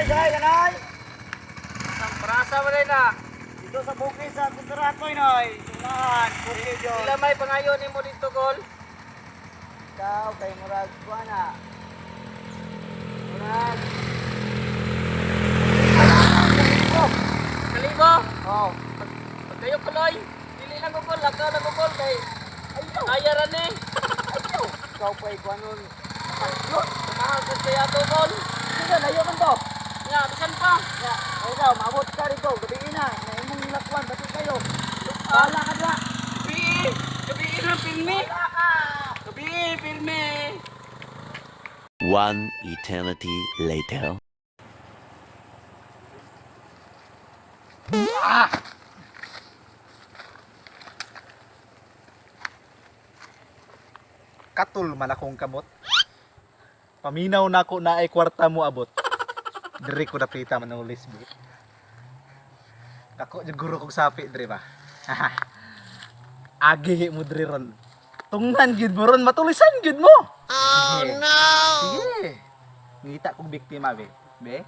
sakay ka, Noy. Ang prasa mo rin na. Dito sa bukid sa Kuntarakoy, Noy. Sumahan, bukid yun. Sila may pangayon mo dito, Gol. Ikaw, kay Murag, kuha. Murag. Kalibo. Oh. Pag kayo kuloy, dili lang gugol, lakaw lang gugol kay ayaran ni. Ikaw pa ikaw nun. Sumahal ka kaya to, Gol. Sige, layo man to. Nga, bisan pa. Ya, ikaw, maabot ka rito. Gabihin na. Naimong lakwan, pati kayo. Bahala ka na. Gabi lang pilmi. Gabi, pilmi. One eternity later. Katul man akong kamot. Paminaw na ako na ay kwarta mo abot. Diri ko napita man ng lisbi. Ako yung guro kong sapi, diri ba? Agi mo diri ron. Tungnan gyud mo ron, matulisan gyud mo. Oh no. Sige. Ngita kong biktima be. Be?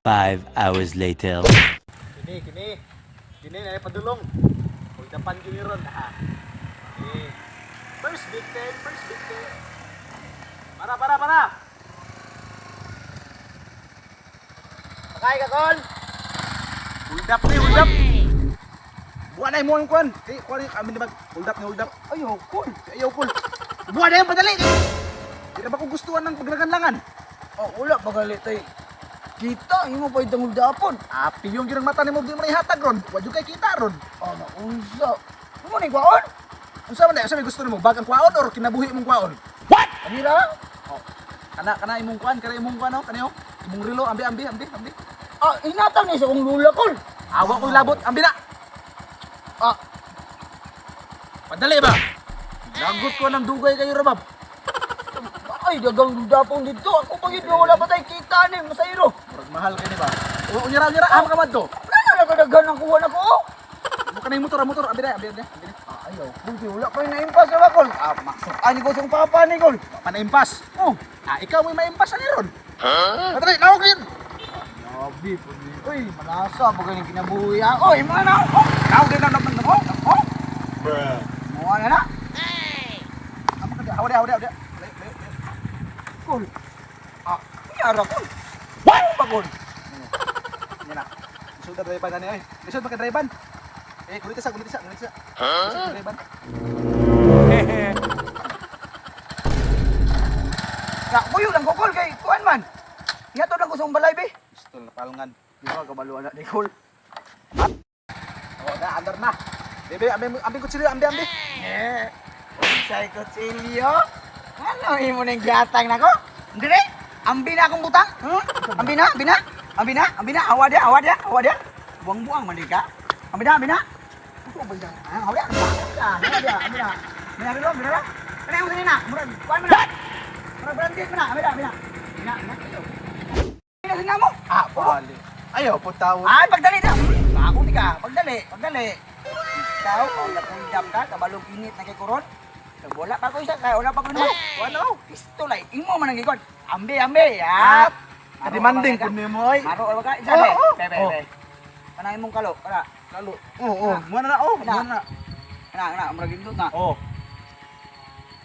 5 hours later. Kini na padulong. Kung dapan gyud ron ha. Okay. First victim. Para. Sakay ka, Kol. Hold up. Buwan na mo yung kwan. Kwan kami na hold up. Ayaw, Kol. Ayaw pul. Buwan na yung padali. Di na ba ko gustuhan ng paglaganlangan? Oh, wala pagalit ay. Kita, yung mo pa itang uldapon. Api yung girang mata ni mo di mo ihatag ron. Wadyo kay kita ron. Oh, naunsa. Ano mo ni kwaon? Unsa man may gusto nimo? Bagang kwaon or kinabuhi mong kwaon? Amira? Oh. Kana imong kwan, no? Kaniyo. Imong relo, ambi. Ah, inatang ni sa kong lula, Kol. Awa ko labot, ambi na. Ah, Padali ba? Lagot ko ng dugay kayo rabab. ay, dagang uldapon dito. Ako pag yun, wala pa tayong kita ni, masayro. Murag mahal kay ni ba? O unyara, am ka man to. Wala na nagadagan ang kuha na ko. Mo kanay motor, ambi na. Ah, ayaw. Buti, wala pa yung naimpas na ba, Kol? Ah, maksud. Ani ko sa papa ni, Kol. Panaimpas. Oh, ikaw may maimpas ani ron. Patay, lawak yun. Grabe, pwede. Uy, malasa. Bagay yung kinabuhi ako. Uy, mga na. Oh, Lawak din naman mo. Oh. mga na na. Amo ka hawda. Kol. Ah, kanyara, Kol. Wow, pa, Kol. Yan na. Lisod na drivean ani ay. Lisod ka drivean. Kulit sa. Lisod ka drivean. Na, buyo lang ko, Kol. Kay, kuhan man. Nga to lang ko sa balay, be. Pistol na palngan. Di ba, kabaluan na ni Kol. Oh, na andar na. Bebe, ambi kutsilyo, ambi. Eh, say kutsilyo. Ano, imo nang gatang na ko? Dire, ambi na akong butang. Ambi na. Awa dia. Buang-buang man di ka. Ambi na. Ako ba yan? Awa dia. Ambi na. Bina. Kaya mo na. Murag, kuan mo na. Murag branded mo na. Ambi na. Bina. Bina mo. Ah, bali. Ayaw po tawon. Ay, pagdali na. Ako di ka. Pagdali. Ikaw, kung napundam ka, kabalog init na kay Kuron. Wala pa ko isa kaya wala pa ko naman. Ano? Pisto lang. Imo man ang gikon. Ambi. Yap. Demanding kun nimo ay. Maro wala ka. Isa be. Be. Kanang imong kalo. Kalo. Oo. Muna na. Ana, murag nindot na. Oh.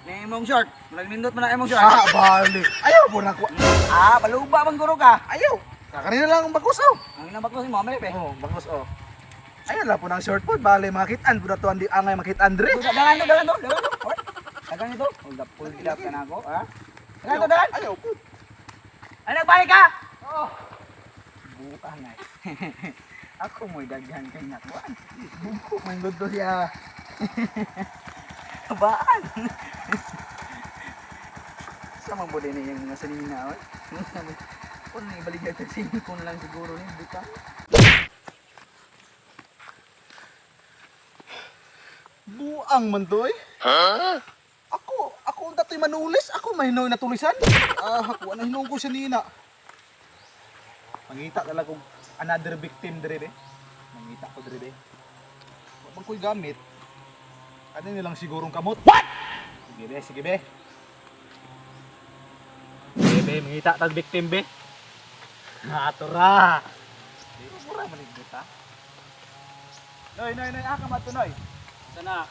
Ni imong short. Murag nindot man na imong short. Ah, bali. Ayaw po na ko. Ah, baluba man guro ka. Ayaw. Kanina lang ang bakusaw. Ang nabakos mo, amali be. Oh, bakus oh. Ayun lang po ng short food. Bali makitaan po na to ang angay makitaan dre. Dalan to. Dagan ito. Hold up ka na ako, ha? Dagan. Ayaw po. Ay, nagbalik ka? Oo. Buka na. Ako mo'y daghan kay nakuan. Buko man gusto siya. Baan? Sa mga bode na yung nasa nina, oy. Kung ibaligyan ka sinikon lang siguro ni buka. Buang man to eh. Ako ang dato'y manulis. Ako mahinoy natulisan. Ako na hinong ko siya nina. Mangita talaga kong another victim dre be. Mangita ko dre be. Wag ko'y gamit. Ano nilang sigurong kamot? What? Sige be. Sige be, mangita tag victim be. Natura. Mura man yung buta. Noy, ka matunoy. Sana.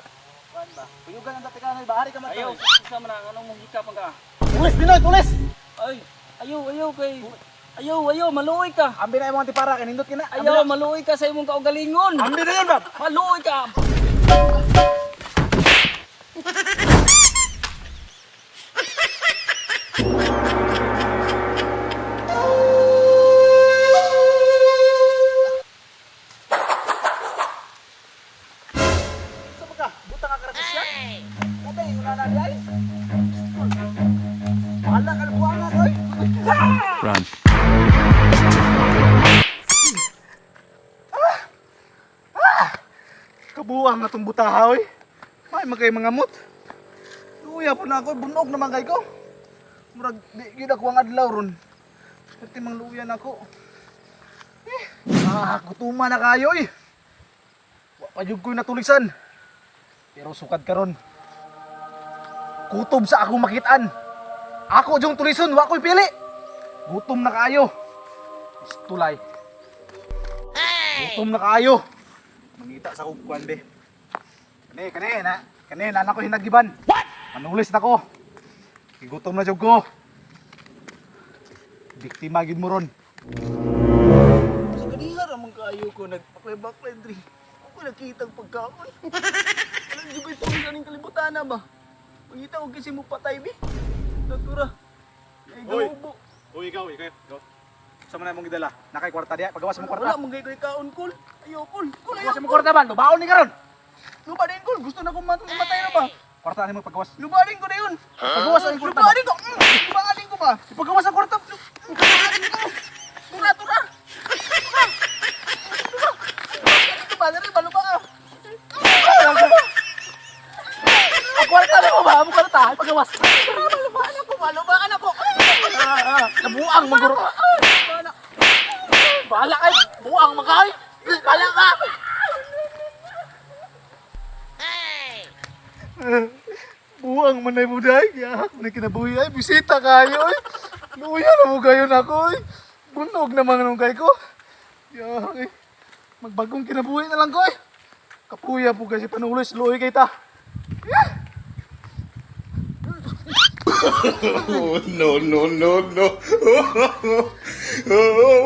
Kuan ba? Puyugan ang dati ka, Noy. Bahari ka Ayaw, matunoy. isa man ang anong mong hika pa ka. Tulis, Dinoy, tulis! Ay, ayaw kay. Ayaw, maluoy ka. Ambi na yung mga tipara, kanindot ka na. Ayaw, maluoy ka sa imong kaugalingon. Ambi na yun, Bob! Maluoy ka. Saan ka? Buta ka karatis yan? Katay, yung nanay ay. Bahala ka na buwangan, Noy. Run. Kabuang na itong butaha, oy. May magkay mga mut. Luya po na ako, bunog naman kay ko. Murag, di gid ako ang adlaw ron. Pati mang luya na ako. Kutuma na kayo, eh. Wa pa jud ko'y natulisan. Pero sukad karon. Kutob sa akong makitaan. Ako jung tulison, wa ko'y pili. Gutom na kayo. Istulay. Gutom na kayo. Mangita sa kukuan be. Kani na ko hinagiban. What? Manulis na ko. Gigutom na jud ko. Biktima gid mo ron. Sa kaniha ramang kaayo ko nagpaklay-baklay diri. Ako nakitang pagkaon. Alam niyo ba ito ang ganing kalibutan na ba? Pangita ko kasi mo patay bi. Natura. Ay gaubo. Uy, ikaw. Sa man mong gidala? Nakay kwarta diya, pagawas mo kwarta. Wala mong gay kaon kul. Ayaw kul. Kul ayaw. Pagawas mo kwarta man, lubaon ni karon. Lubarin kul. Gusto na kong matay na ba? Kwarta ni mo pagawas. Lubarin ko na yun. Pagawas ang kwarta. Lubarin ko. Lubarin ko ba? Pagawas ang kwarta. Lubarin ko. Tura. Ito ba? Dari ba? Luba ka. Ang kwarta na mo ba? Ang kwarta, pagawas. Malubaan ako. Nabuang maguro. Bahala kay, buang magay. Bahala ka. Buang man ay buday. Yak, na kinabuhi ay bisita kayo. Luya na mo gayon ako. Bunog naman ang kay ko. Yak, magbagong kinabuhi na lang ko. Kapuya po kasi panulis luoy kay ta. No.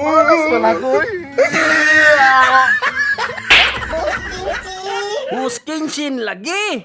Malas pala ko. Husking sin lagi.